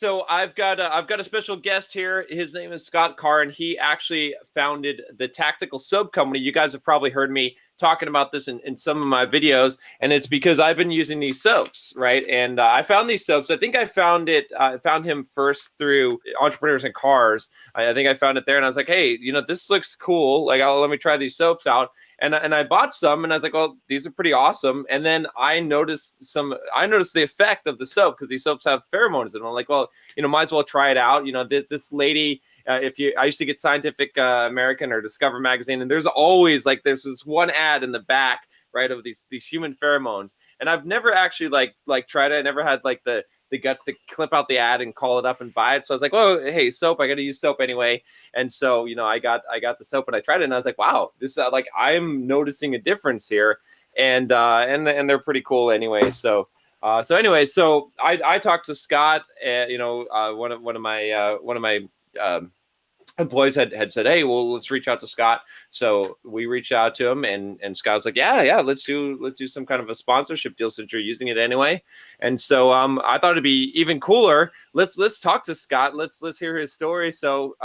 So I've got a special guest here. His name is Scott Carr, and he actually founded the tactical soap company. You guys have probably heard me talking about this in some of my videos, and it's because I've been using these soaps, right? And I found these soaps. I think I found him first through Entrepreneurs and Cars. I think I found it there, and I was like, hey, this looks cool. Like, let me try these soaps out. And I bought some, and I was like, well, these are pretty awesome. And then I noticed the effect of the soap, because these soaps have pheromones in them. I'm like, well, might as well try it out. This lady, I used to get Scientific American or Discover magazine, and there's always there's this one ad in the back, right, of these human pheromones. And I've never actually like tried it. I never had the guts to clip out the ad and call it up and buy it. So I was like, oh, hey, soap, I got to use soap anyway. And so, I got the soap and I tried it, and I was like, wow, this I'm noticing a difference here. And they're pretty cool anyway. So I talked to Scott, one of my employees had said, hey, well, let's reach out to Scott. So we reached out to him, and Scott was like, yeah, let's do some kind of a sponsorship deal since you're using it anyway. And so I thought it'd be even cooler. Let's talk to Scott. Let's hear his story. So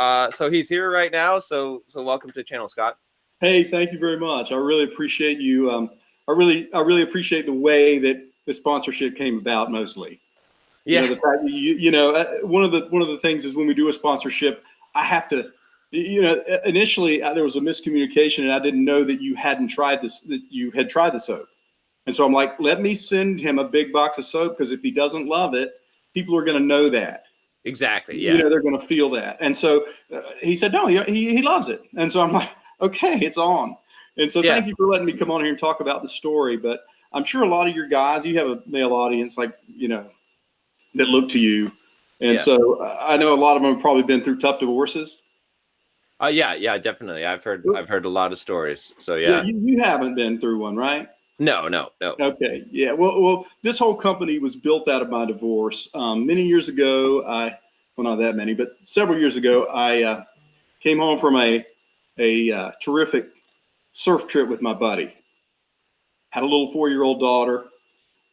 he's here right now. So welcome to the channel, Scott. Hey, thank you very much. I really appreciate you. I really appreciate the way that the sponsorship came about mostly. Yeah. The fact that one of the things is when we do a sponsorship, I have to, initially there was a miscommunication, and I didn't know that you hadn't tried this, that you had tried the soap. And so I'm like, let me send him a big box of soap, because if he doesn't love it, people are going to know that. Exactly. Yeah. They're going to feel that. And so he said, no, he loves it. And so I'm like, okay, it's on. And so thank you for letting me come on here and talk about the story. But I'm sure a lot of your guys, you have a male audience, that look to you. And so I know a lot of them have probably been through tough divorces. Yeah, definitely. I've heard a lot of stories. So yeah. You haven't been through one, right? No. Okay. Yeah. Well, this whole company was built out of my divorce. Many years ago, well, not that many, but several years ago, I came home from a terrific surf trip with my buddy. Had a little 4-year-old daughter.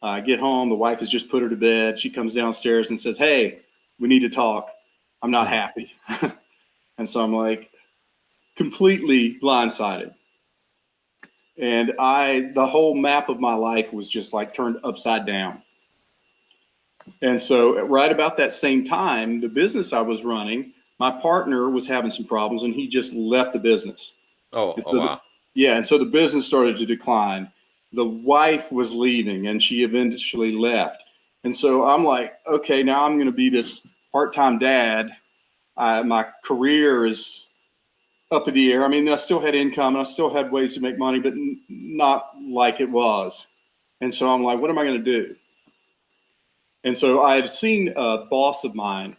I get home, the wife has just put her to bed. She comes downstairs and says, hey, we need to talk. I'm not happy. And so I'm like completely blindsided. And the whole map of my life was just turned upside down. And so right about that same time, the business I was running, my partner was having some problems, and he just left the business. Wow. And so the business started to decline. The wife was leaving, and she eventually left. And so I'm like, okay, now I'm going to be this part-time dad. My career is up in the air. I mean, I still had income, and I still had ways to make money, but not like it was. And so I'm like, what am I going to do? And so I had seen a boss of mine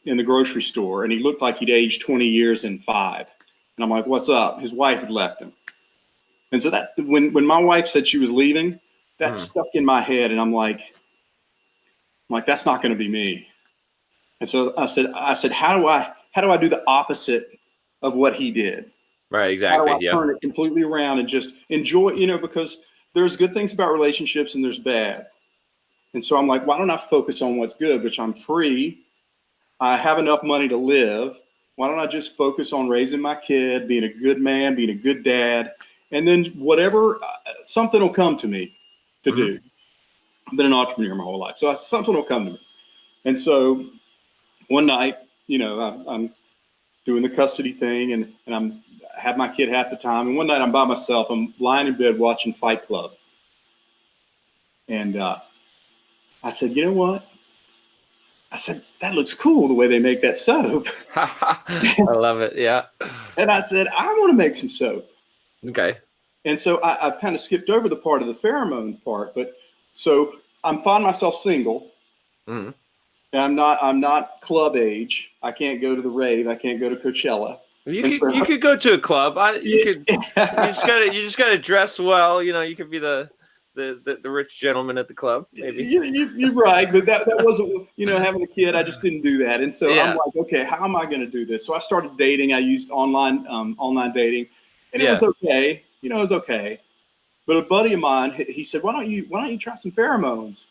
in the grocery store, and he looked like he'd aged 20 years in 5. And I'm like, what's up? His wife had left him. And so that's when my wife said she was leaving, that stuck in my head. And I'm like, that's not going to be me. And so I said, how do I do the opposite of what he did? Right. Exactly. How do I turn it completely around and just enjoy, because there's good things about relationships and there's bad. And so I'm like, why don't I focus on what's good, which I'm free. I have enough money to live. Why don't I just focus on raising my kid, being a good man, being a good dad, and then whatever, something will come to me to do. I've been an entrepreneur my whole life, so something will come to me. And so one night, I'm doing the custody thing, and I have my kid half the time. And one night I'm by myself. I'm lying in bed watching Fight Club. And I said, you know what? I said, that looks cool, the way they make that soap. I love it. Yeah. And I said, I want to make some soap. Okay. And so I've kind of skipped over the part of the pheromone part, but so I'm finding myself single. And I'm not club age. I can't go to the rave. I can't go to Coachella. You could go to a club. You just gotta dress well. You could be the rich gentleman at the club. Maybe you're right, but that wasn't having a kid. I just didn't do that. And so I'm like, okay, how am I going to do this? So I started dating. I used online dating, and it was okay. It was okay. But a buddy of mine, he said, why don't you try some pheromones?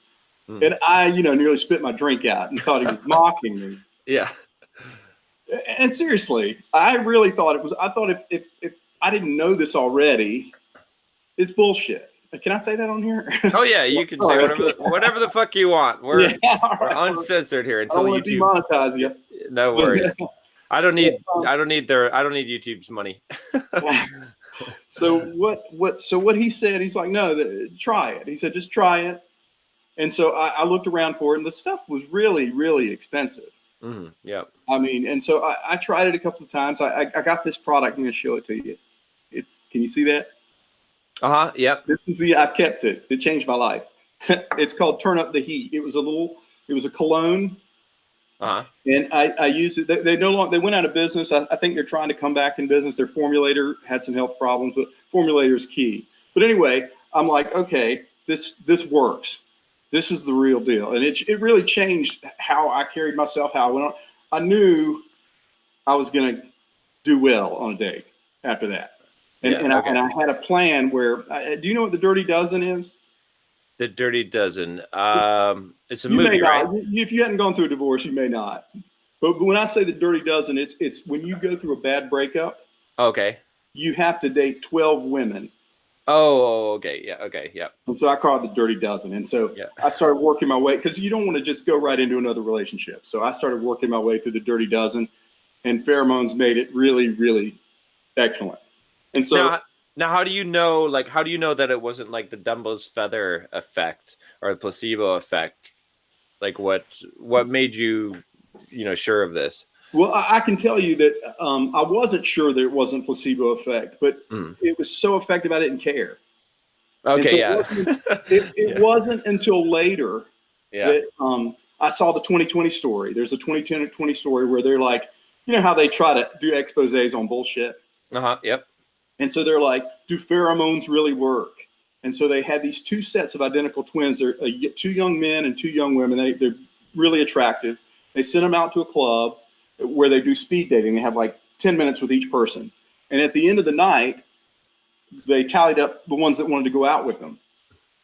And I, nearly spit my drink out and thought he was mocking me. Yeah. And seriously, I really thought it was. I thought if I didn't know this already, it's bullshit. Can I say that on here? Oh yeah, you can say whatever the fuck you want. We're uncensored here I until don't want to YouTube demonetize you. No worries. I don't need YouTube's money. So what he said, he's like, no, try it. He said, just try it. And so I looked around for it, and the stuff was really, really expensive. Yeah. I mean, and so I tried it a couple of times. I got this product. I'm going to show it to you. Can you see that? Yep. I've kept it. It changed my life. It's called Turn Up the Heat. It was a cologne. And I used it. They no longer, they went out of business. I think they're trying to come back in business. Their formulator had some health problems, but formulator is key. But anyway, I'm like, okay, this works. This is the real deal. And it really changed how I carried myself, how I went on. I knew I was going to do well on a date after that. And I had a plan where, do you know what the Dirty Dozen is? The Dirty Dozen. It's a movie, right? If you hadn't gone through a divorce, you may not. But when I say the Dirty Dozen, it's when you go through a bad breakup. Okay. You have to date 12 women. Oh, okay. Yeah. Okay. Yeah. And so I call it the Dirty Dozen. And so I started working my way, because you don't want to just go right into another relationship. So I started working my way through the Dirty Dozen, and Pheromones made it really, really excellent. And so now how do you know, that it wasn't like the Dumbo's feather effect or the placebo effect? Like what made you, sure of this? Well, I can tell you that I wasn't sure that it wasn't placebo effect, but it was so effective I didn't care. Okay, It wasn't until later that I saw the 2020 story. There's a 2020 story where they're like, how they try to do exposés on bullshit. Yep. And so they're like, do pheromones really work? And so they had these two sets of identical twins. They're two young men and two young women. They're really attractive. They sent them out to a club where they do speed dating. They have like 10 minutes with each person. And at the end of the night, they tallied up the ones that wanted to go out with them.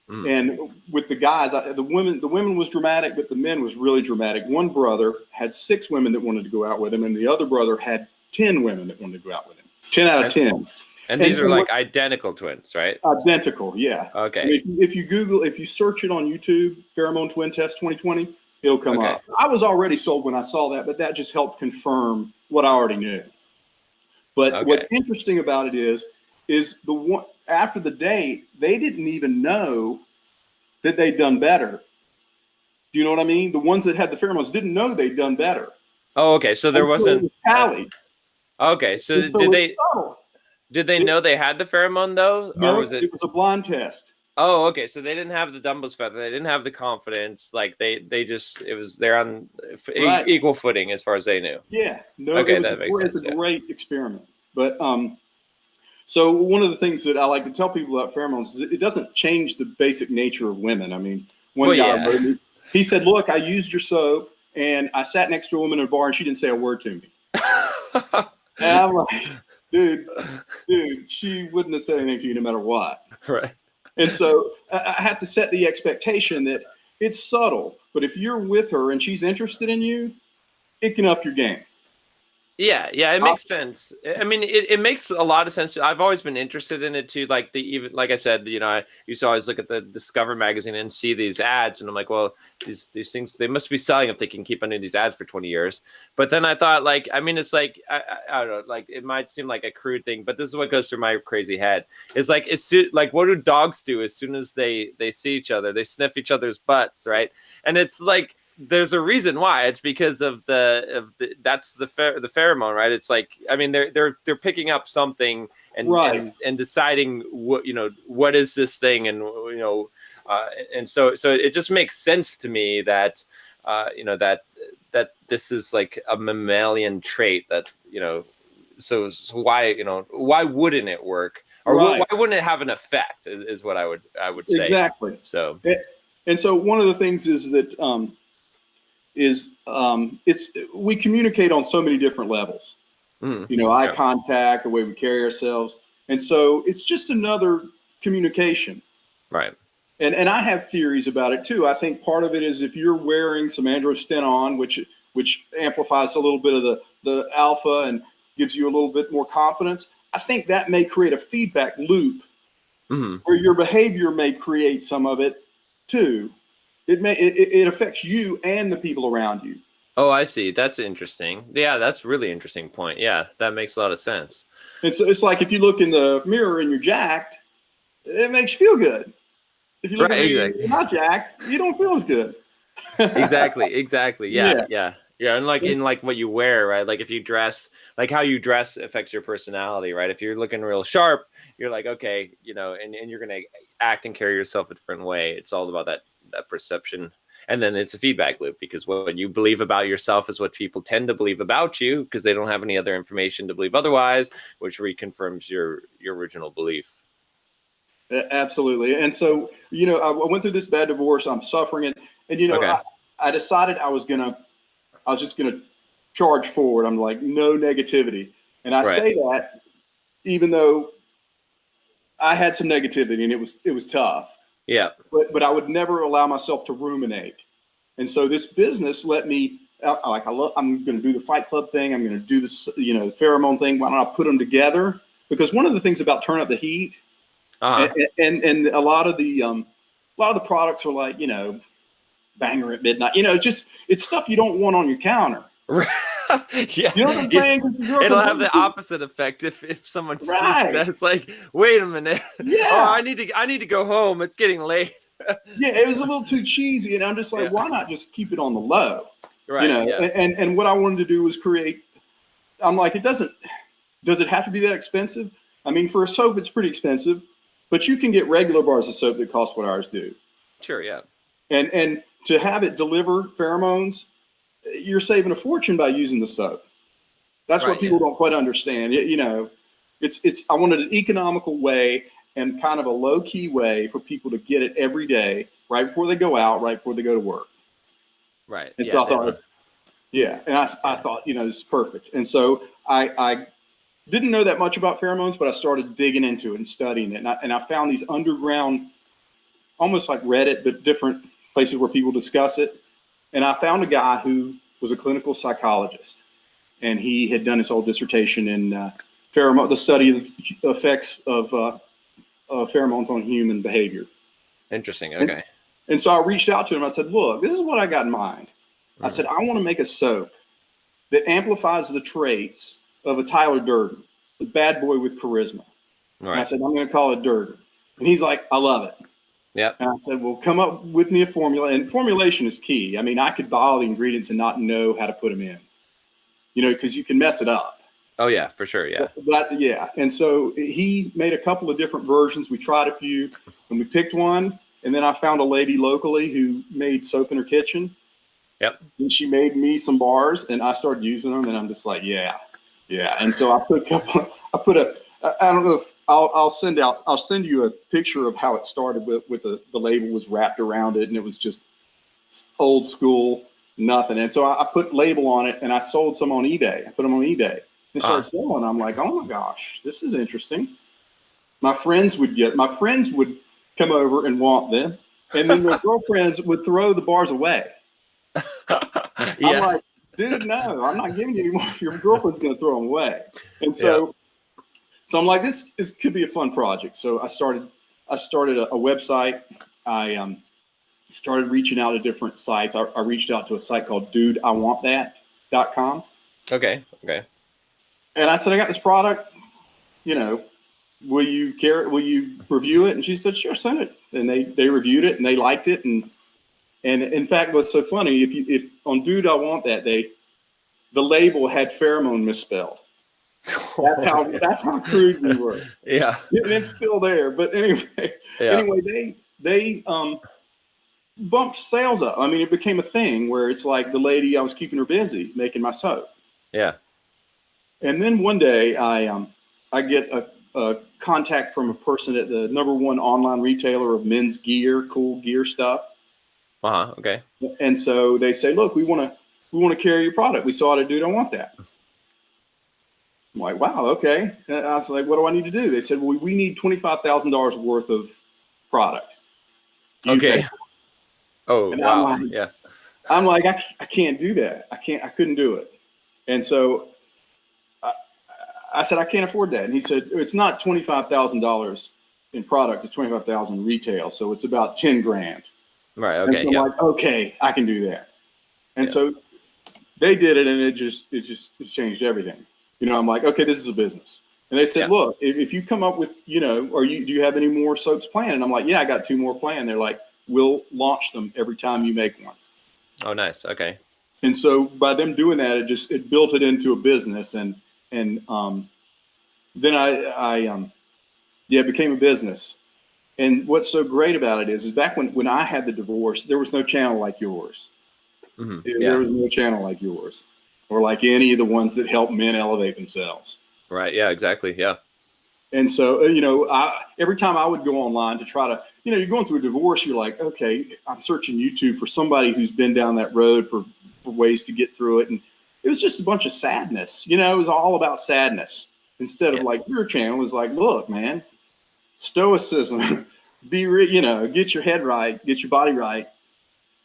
And with the guys, the women was dramatic, but the men was really dramatic. One brother had 6 women that wanted to go out with him, and the other brother had 10 women that wanted to go out with him. 10 out of 10. And these are like identical twins, right? Identical, yeah. Okay. I mean, if you search it on YouTube, Pheromone Twin Test 2020, it'll come up. I was already sold when I saw that, but that just helped confirm what I already knew. But what's interesting about it is the one after the date, they didn't even know that they'd done better. Do you know what I mean? The ones that had the pheromones didn't know they'd done better. Oh, okay. So there wasn't. It was tallied. Okay, so did they know they had the pheromone though? No, or was it was a blind test. Oh, okay. So they didn't have the Dumbo's feather. They didn't have the confidence. Like they're on equal footing as far as they knew. Yeah. No. Okay, that makes sense. It's a great experiment. But so one of the things that I like to tell people about pheromones is it doesn't change the basic nature of women. I mean, one guy he said, "Look, I used your soap and I sat next to a woman in a bar and she didn't say a word to me." And I'm like, dude, she wouldn't have said anything to you no matter what. Right. And so I have to set the expectation that it's subtle, but if you're with her and she's interested in you, it can up your game. Yeah, it makes sense. I mean, it makes a lot of sense. I've always been interested in it too. Like like I said, I used to always look at the Discover magazine and see these ads, and I'm like, well, these things, they must be selling if they can keep under these ads for 20 years. But then I thought, like, I mean, it's like I don't know, like it might seem like a crude thing, but this is what goes through my crazy head. It's like like what do dogs do as soon as they see each other? They sniff each other's butts, right? And it's like, there's a reason why. It's because of that's the pheromone, right? It's like, I mean, they're picking up something and deciding what is this thing, and and so it just makes sense to me that that this is like a mammalian trait that so why wouldn't it work, or why wouldn't it have an effect is what I would say. Exactly. So and so one of the things is that we communicate on so many different levels. Eye contact, the way we carry ourselves, and so it's just another communication. Right. And I have theories about it too. I think part of it is if you're wearing some androstenedione, which amplifies a little bit of the alpha and gives you a little bit more confidence, I think that may create a feedback loop where your behavior may create some of it too. It affects you and the people around you. Oh, I see. That's interesting. Yeah, that's really interesting point. Yeah, that makes a lot of sense. And so it's like if you look in the mirror and you're jacked, it makes you feel good. If you look in the mirror and you're not jacked, you don't feel as good. Exactly. Yeah. And like in like what you wear, right? Like if you dress, like how you dress affects your personality, right? If you're looking real sharp, you're like, okay, and you're gonna act and carry yourself a different way. It's all about that perception. And then it's a feedback loop, because what you believe about yourself is what people tend to believe about you, because they don't have any other information to believe otherwise, which reconfirms your original belief. Absolutely. And so, I went through this bad divorce. I'm suffering it. And, Okay. I decided I was just going to charge forward. I'm like, no negativity. And I say that even though I had some negativity and it was tough. Yeah. But I would never allow myself to ruminate. And so this business let me, I'm going to do the Fight Club thing. I'm going to do this, pheromone thing. Why don't I put them together? Because one of the things about Turn Up the Heat, and a lot of the products are like, banger at midnight. It's stuff you don't want on your counter. Yeah, you know what I'm saying? It'll have the opposite effect if someone sees that. It's like, wait a minute. Yeah. Oh, I need to go home. It's getting late. Yeah, it was a little too cheesy, and I'm just like, why not just keep it on the low? Right. And what I wanted to do was create. I'm like, does it have to be that expensive? I mean, for a soap, it's pretty expensive, but you can get regular bars of soap that cost what ours do. Sure. Yeah. And to have it deliver pheromones, you're saving a fortune by using the soap. That's what people don't quite understand. It's I wanted an economical way and kind of a low key way for people to get it every day, right before they go out, right before they go to work. Right. And so I thought, and I thought, this is perfect. And so I didn't know that much about pheromones, but I started digging into it and studying it. And I found these underground, almost like Reddit, but different places where people discuss it. And I found a guy who was a clinical psychologist, and he had done his whole dissertation in the study of the effects of pheromones on human behavior. Interesting. Okay. And so I reached out to him. I said, look, this is what I got in mind. I said, I want to make a soap that amplifies the traits of a Tyler Durden, the bad boy with charisma. Right. And I said, I'm going to call it Durden. And he's like, I love it. Yeah. And I said, well, come up with me a formula. And formulation is key. I mean, I could buy all the ingredients and not know how to put them in, because you can mess it up. Oh, yeah, for sure. Yeah. Yeah. And so he made a couple of different versions. We tried a few and we picked one. And then I found a lady locally who made soap in her kitchen. Yep. And she made me some bars and I started using them. And I'm just like, yeah. And so I don't know if I'll send you a picture of how it started with the label was wrapped around it, and it was just old school, nothing. And so I put label on it and I sold some on eBay. I put them on eBay and started selling. I'm like, oh my gosh, this is interesting. My friends would come over and want them, and then their girlfriends would throw the bars away. I'm like, dude, no, I'm not giving you any more. Your girlfriend's going to throw them away. And so I'm like, this could be a fun project. So I started a website. I started reaching out to different sites. I reached out to a site called dudeIwantThat.com. Okay. And I said, I got this product, will you review it? And she said, sure, send it. And they reviewed it and they liked it. And in fact, what's so funny, if on Dude I Want That Day, the label had pheromone misspelled. That's how crude we were. Yeah. And it's still there. But anyway, they bumped sales up. I mean, it became a thing where it's like the lady, I was keeping her busy making my soap. Yeah. And then one day I get a contact from a person at the #1 online retailer of men's gear, cool gear stuff. Okay. And so they say, look, we want to carry your product. We saw it at Dude I Want That. I'm like, wow, okay. And I was like, what do I need to do? They said, well, we need $25,000 worth of product. You pay Okay. for it. Oh, And wow. Yeah. I'm like, I can't do that. I couldn't do it. And so I said, I can't afford that. And he said, it's not $25,000 in product, it's 25,000 retail. So it's about 10 grand. Right. And Okay. so I'm Yeah. like, okay, I can do that. And Yeah. so they did it, and it changed everything. I'm like, okay, this is a business. And they said, Yeah. look, if you come up with, do you have any more soaps planned? And I'm like, yeah, I got 2 more planned. They're like, we'll launch them every time you make one. Oh, nice. Okay. And so by them doing that, it built it into a business, and then it became a business. And what's so great about it is back when I had the divorce, there was no channel like yours. There Yeah. was no channel like yours, or like any of the ones that help men elevate themselves. Right. Yeah, exactly. Yeah. And so, every time I would go online to try to, you're going through a divorce, you're like, okay, I'm searching YouTube for somebody who's been down that road for ways to get through it. And it was just a bunch of sadness. It was all about sadness instead of like your channel was like, look, man, stoicism, get your head right, get your body right.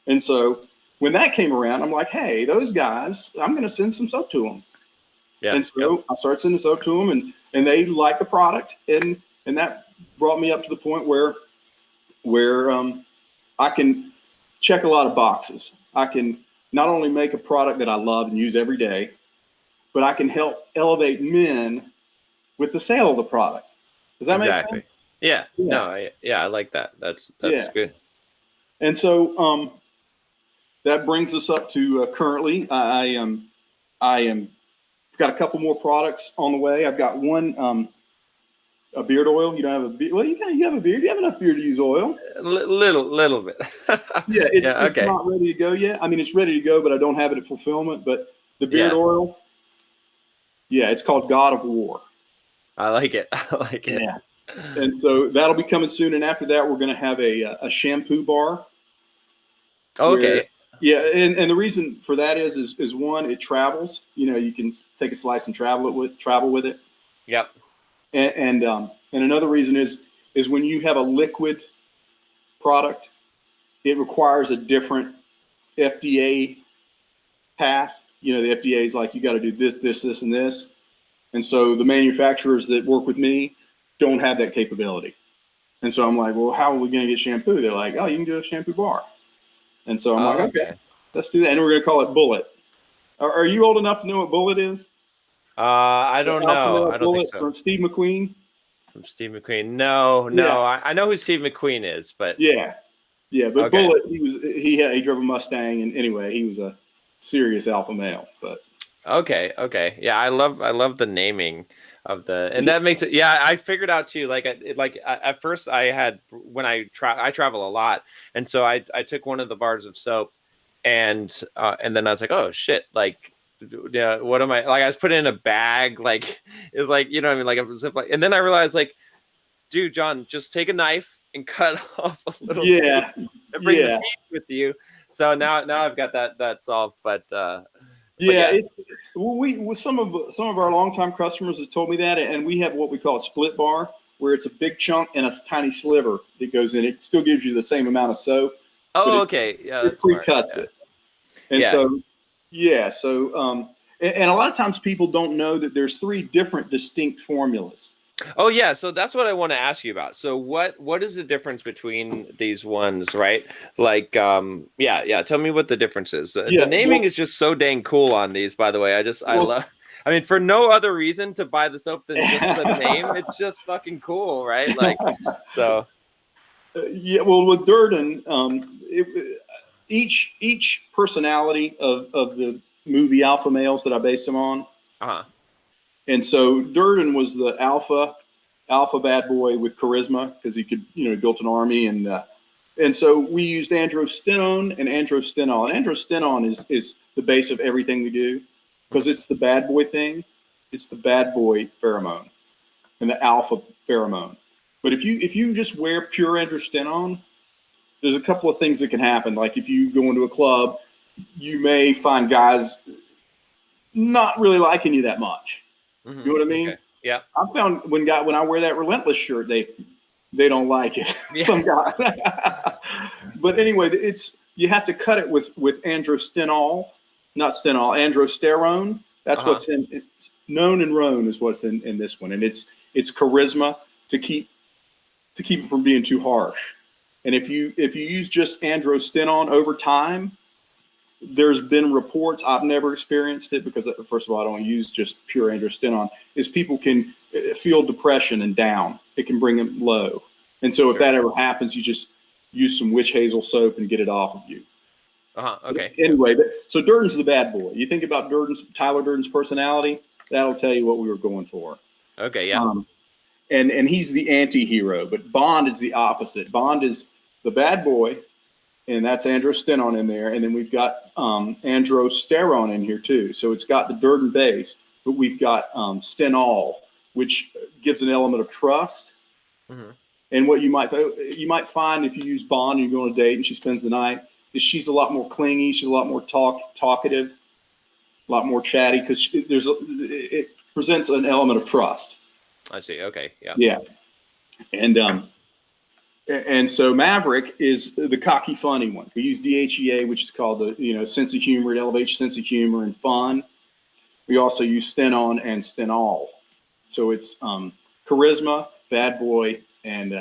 And so when that came around, I'm like, hey, those guys, I'm going to send some soap to them. Yeah. And so I started sending soap to them, and they liked the product, and that brought me up to the point where I can check a lot of boxes. I can not only make a product that I love and use every day, but I can help elevate men with the sale of the product. Does that make sense? Yeah. No. I like that. That's good. And so that brings us up to currently. I am got a couple more products on the way. I've got one, a beard oil. You don't have a beard. Well, you have a beard. You have enough beard to use oil. Little bit. Yeah, it's not ready to go yet. I mean, it's ready to go, but I don't have it at fulfillment. But the beard oil, it's called God of War. I like it. I like it. Yeah. And so that'll be coming soon. And after that, we're going to have a shampoo bar. Oh, okay. Yeah, and the reason for that is one, it travels. You can take a slice and travel with it. Yep. And another reason is when you have a liquid product, it requires a different FDA path. The FDA is like, you got to do this, this, this, and this. And so the manufacturers that work with me don't have that capability. And so I'm like, well, how are we going to get shampoo? They're like, oh, you can do a shampoo bar. And so I'm like, okay, let's do that. And we're going to call it Bullet. Are you old enough to know what Bullet is? I don't know. I don't think so. From Steve McQueen? From Steve McQueen. No. Yeah. I know who Steve McQueen is, but yeah. But Bullet, he drove a Mustang, and anyway, he was a serious alpha male. But okay. Yeah, I love the naming of and that makes it. Yeah, I figured out too. At first, I had when I travel a lot, and so I took one of the bars of soap, and then I was like, oh shit, like, yeah, what am I like? I was put in a bag, like it's like, what I mean, like a zip, and then I realized, like, dude, John, just take a knife and cut off a little piece and bring the piece with you. So now I've got that solved, but. Some of our longtime customers have told me that, and we have what we call a split bar, where it's a big chunk and a tiny sliver that goes in. It still gives you the same amount of soap. Oh, okay. Yeah, it pre-cuts it. And and a lot of times people don't know that there's 3 different distinct formulas. Oh yeah, so that's what I want to ask you about. So what is the difference between these ones, right? Like, tell me what the difference is. The naming is just so dang cool on these, by the way. I love. I mean, for no other reason to buy the soap than just the name. It's just fucking cool, right? Like, so. Well, with Durden, each personality of the movie Alpha Males that I based them on. And so Durden was the alpha bad boy with charisma, because he could, he built an army, and so we used androstenone and androstenol. And androstenone is the base of everything we do, because it's the bad boy thing. It's the bad boy pheromone and the alpha pheromone. But if you just wear pure androstenone, there's a couple of things that can happen. Like if you go into a club, you may find guys not really liking you that much. You know what I mean? Okay. Yeah. I found when I wear that Relentless shirt, they they don't like it. Yeah. Some guys. But anyway, you have to cut it with androstenol, not stenol, androsterone. That's what's in it's known and roan is what's in this one, and it's charisma to keep it from being too harsh. And if you use just androstenone over time, there's been reports, I've never experienced it because first of all, I don't use just pure androstenone, is people can feel depression and down. It can bring them low. And so if that ever happens, you just use some witch hazel soap and get it off of you. Okay. Anyway, so Durden's the bad boy. You think about Tyler Durden's personality, that'll tell you what we were going for. Okay, yeah. And he's the anti-hero, but Bond is the opposite. Bond is the bad boy, and that's androstenone in there. And then we've got androsterone in here too. So it's got the Durden base, but we've got stenol, which gives an element of trust. Mm-hmm. And what you might find if you use Bond and you go on a date and she spends the night, is she's a lot more clingy. She's a lot more talkative, a lot more chatty because it presents an element of trust. I see. Okay. Yeah. Yeah. And so Maverick is the cocky, funny one. We use DHEA, which is called the sense of humor. It elevates your sense of humor and fun. We also use Stenon and Stenol. So it's charisma, bad boy, and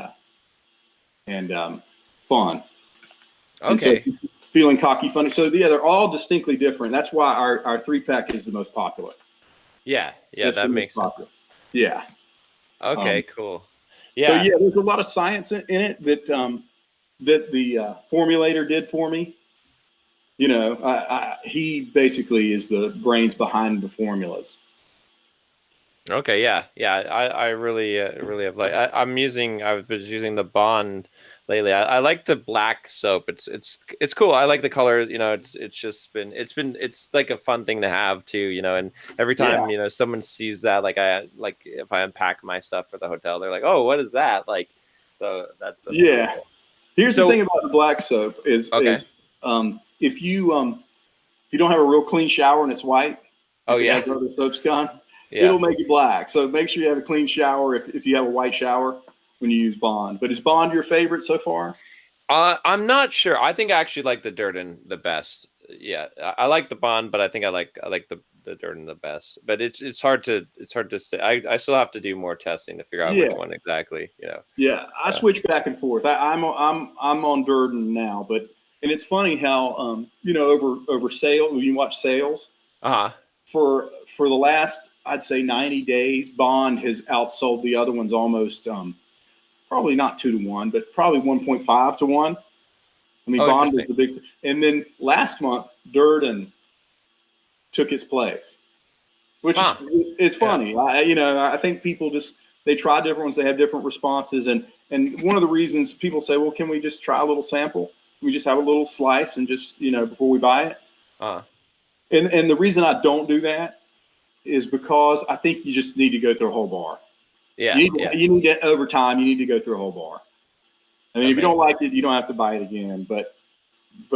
fun. Okay. And so feeling cocky, funny. So yeah, they're all distinctly different. That's why our 3-pack is the most popular. Yeah. That makes sense. Yeah. Okay. Cool. Yeah. So yeah, there's a lot of science in it that the formulator did for me. He basically is the brains behind the formulas. Okay. Yeah. I really have I've been using the Bond lately. I like the black soap. It's cool. I like the color. It's like a fun thing to have too. And every time someone sees that, if I unpack my stuff for the hotel, they're like, "Oh, what is that?" So that's yeah. Cool. Here's the thing about the black soap is if you don't have a real clean shower and it's white, as other soaps gone, it'll make it black. So make sure you have a clean shower if you have a white shower when you use Bond. But is Bond your favorite so far? I'm not sure. I think I actually like the Durden the best. Yeah, I like the Bond, but I think I like the Durden the best. But it's hard to say. I still have to do more testing to figure out which one exactly. Yeah, I switch back and forth. I'm on Durden now, and it's funny how over sale when you watch sales. For the last, I'd say 90 days, Bond has outsold the other ones almost. Probably not 2-to-1, but probably 1.5 to 1. I mean, Bond was the big, and then last month Durden took its place, which is funny. Yeah. I think people they try different ones, they have different responses, and one of the reasons people say, well, can we just try a little sample? Can we just have a little slice and just before we buy it? And the reason I don't do that is because I think you just need to go through a whole bar. Yeah, you need to, over time, you need to go through a whole bar. I mean, if you don't like it, you don't have to buy it again. But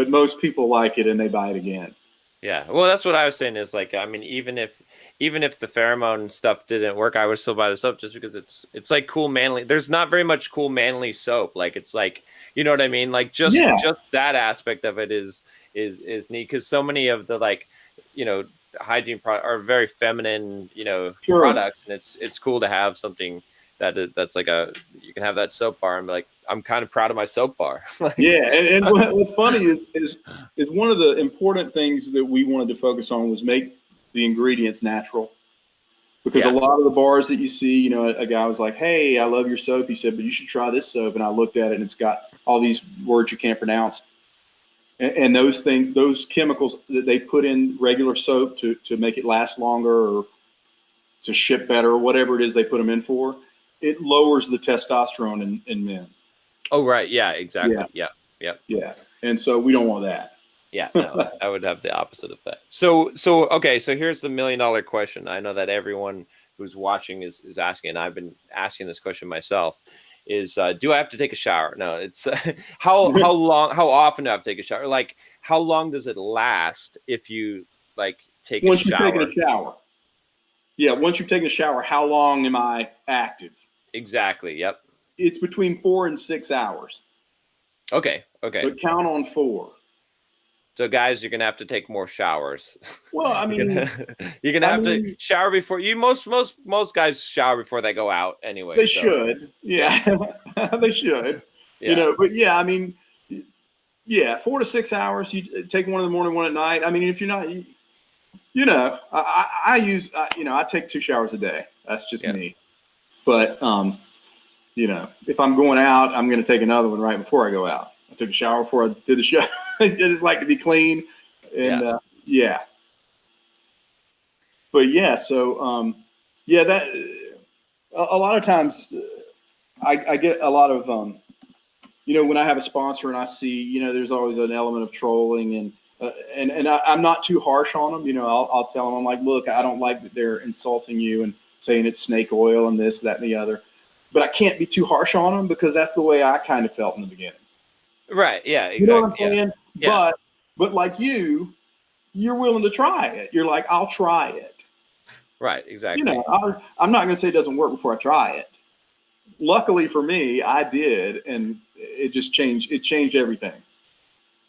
most people like it and they buy it again. Yeah, well, that's what I was saying is even if the pheromone stuff didn't work, I would still buy the soap just because it's like cool manly. There's not very much cool manly soap. It's like, you know what I mean? Just that aspect of it is neat because so many of the hygiene products are very feminine, products, and it's cool to have something that's you can have that soap bar and be like, I'm kind of proud of my soap bar. And what's funny is one of the important things that we wanted to focus on was make the ingredients natural, because a lot of the bars that you see, a guy was like, "Hey, I love your soap." He said, "But you should try this soap," and I looked at it and it's got all these words you can't pronounce. And those things, those chemicals that they put in regular soap to make it last longer or to ship better or whatever it is they put them in for, it lowers the testosterone in men. Oh, right. Yeah, exactly. Yeah. And so we don't want that. Yeah, no, I would have the opposite effect. So here's the $1 million question. I know that everyone who's watching is asking, and I've been asking this question myself. Is do I have to take a shower? No, it's how often do I have to take a shower? How long does it last if you take a shower? Once you've taken a shower. Yeah, once you've taken a shower, how long am I active? Exactly. Yep. it's between 4 and 6 hours. Okay. Okay. But count on 4. So guys, you're gonna have to take more showers. Well, I mean, you're gonna have to shower before you. Most guys shower before they go out anyway. They should, yeah. They should, you know. But yeah, I mean, yeah, 4 to 6 hours. You take one in the morning, one at night. I mean, if you're not, you know, I use, you know, I take 2 showers a day. That's just me. But you know, if I'm going out, I'm going to take another one right before I go out. I took a shower before I did the show. I just like to be clean, and yeah. But yeah, so yeah, that a lot of times I get a lot of you know, when I have a sponsor and I see, you know, there's always an element of trolling, and I'm not too harsh on them. You know, I'll tell them, I'm like, look, I don't like that they're insulting you and saying it's snake oil and this, that, and the other. But I can't be too harsh on them because that's the way I kind of felt in the beginning. Right. Yeah. Exactly. You know what I'm saying? Yeah. But like you're willing to try it. You're like, I'll try it. Right. Exactly. You know, I'm not going to say it doesn't work before I try it. Luckily for me, I did, and it just changed. It changed everything.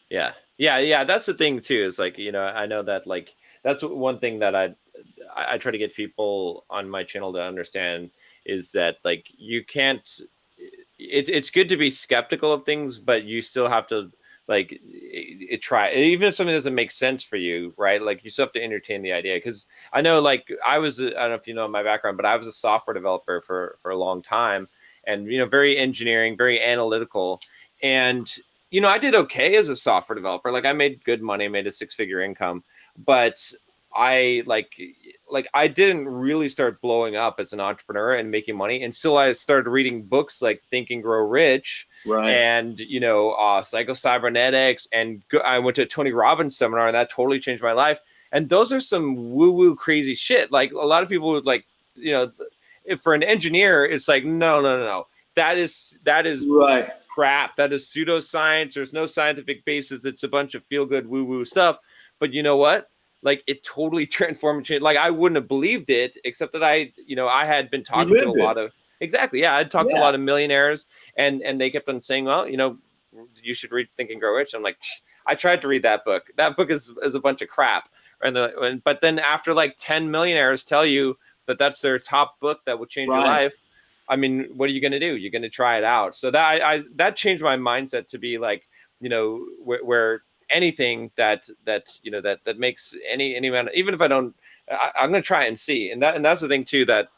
Yeah. Yeah. Yeah. That's the thing too. Is like, you know, I know that like that's one thing that I try to get people on my channel to understand is that like you can't. It's good to be skeptical of things, but you still have to like try, even if something doesn't make sense for you, right? Like you still have to entertain the idea. Because I know, like I don't know if you know my background, but I was a software developer for a long time, and you know, very engineering, very analytical, and you know, I did okay as a software developer. Like I made good money, made a 6-figure income, but I I didn't really start blowing up as an entrepreneur and making money until I started reading books like Think and Grow Rich, right? And you know, Psycho-Cybernetics, and I went to a Tony Robbins seminar, and that totally changed my life. And those are some woo-woo crazy shit. Like a lot of people would like, you know, if for an engineer, it's like no, that is right. crap. That is pseudoscience. There's no scientific basis. It's a bunch of feel-good woo-woo stuff. But you know what? Like it totally transformed. Like I wouldn't have believed it, except that I had been talking to a lot of I talked to a lot of millionaires, and they kept on saying, well, you know, you should read Think and Grow Rich. I'm like, I tried to read that book. That book is a bunch of crap. But then after like 10 millionaires tell you that that's their top book that will change your life, I mean, what are you going to do? You're going to try it out. So that changed my mindset to be like, you know, where anything that you know that makes any amount of, even if I don't, I'm going to try and see. And that's the thing too, that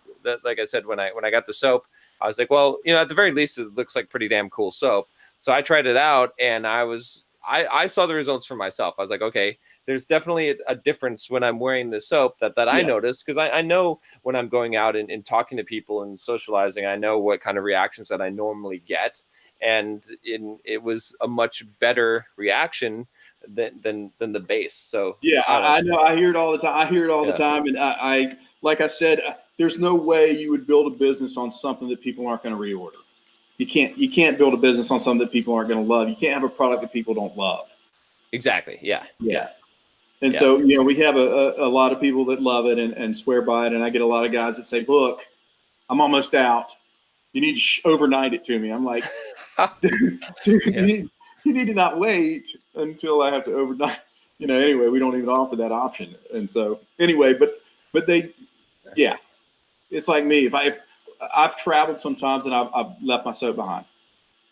like I said, when I got the soap, I was like, well, you know, at the very least it looks like pretty damn cool soap. So I tried it out, and I saw the results for myself. I was like, okay, there's definitely a difference when I'm wearing the soap that I noticed, because I know when I'm going out and talking to people and socializing, I know what kind of reactions that I normally get. And it was a much better reaction than the base. So yeah, I know. I hear it all the time. The time. And I like I said, there's no way you would build a business on something that people aren't going to reorder. You can't build a business on something that people aren't going to love. You can't have a product that people don't love. Exactly. Yeah. And so, you know, we have a lot of people that love it and swear by it. And I get a lot of guys that say, look, I'm almost out. You need to overnight it to me. I'm like, dude, you need to not wait until I have to overnight. You know, anyway, we don't even offer that option. And so anyway, but they, it's like me. If I've traveled sometimes and I've left my soap behind.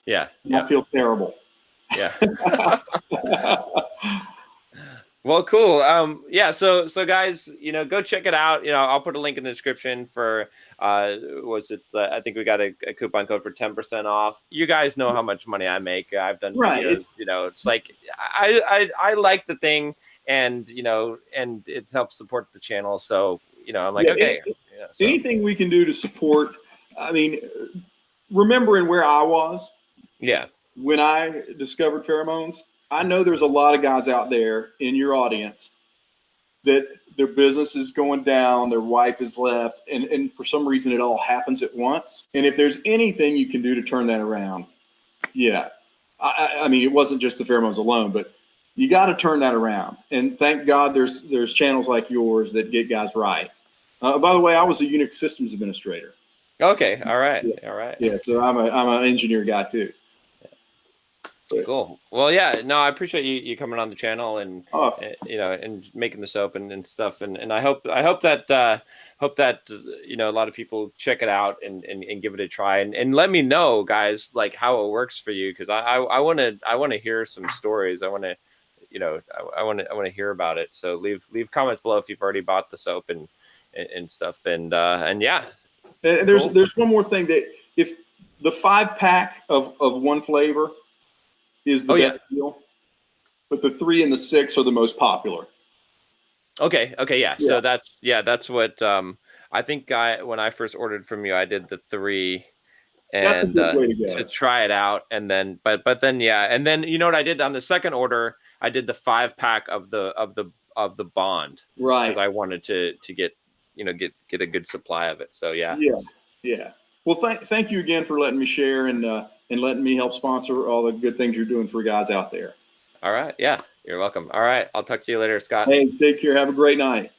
Yeah. I feel terrible. Yeah. Well, cool. So guys, you know, go check it out. You know, I'll put a link in the description for, I think we got a coupon code for 10% off. You guys know how much money I make. I've done videos, you know, it's like, I like the thing, and, you know, and it helps support the channel. So, you know, I'm like, okay. Anything we can do to support, I mean, remembering where I was. Yeah. When I discovered pheromones, I know there's a lot of guys out there in your audience that their business is going down, their wife is left, and for some reason it all happens at once. And if there's anything you can do to turn that around, I mean, it wasn't just the pheromones alone, but you got to turn that around. And thank God there's channels like yours that get guys right. By the way, I was a Unix systems administrator. Okay. All right. Yeah. All right. Yeah. So I'm an engineer guy too. But, Cool. Well, yeah, no, I appreciate you coming on the channel and oh, you know, and making this open and stuff. And I hope that you know, a lot of people check it out and give it a try and let me know, guys, like how it works for you, because I want to hear some stories. I want to, you know, I want to hear about it. So leave comments below if you've already bought the soap and stuff. And yeah, and cool. there's one more thing that if the 5-pack of one flavor is the Oh yeah. best deal, but the 3 and the 6 are the most popular. Okay. Okay. Yeah. Yeah. So that's what I think when I first ordered from you, I did the 3 That's a and good way to to go. try it out, and then but then yeah, and then you know what I did on the second order? I did the 5-pack of the Bond because Right. I wanted to get, you know, get a good supply of it. So yeah. Yeah. Yeah. Well, thank you again for letting me share and letting me help sponsor all the good things you're doing for guys out there. All right. Yeah. You're welcome. All right. I'll talk to you later, Scott. Hey, take care. Have a great night.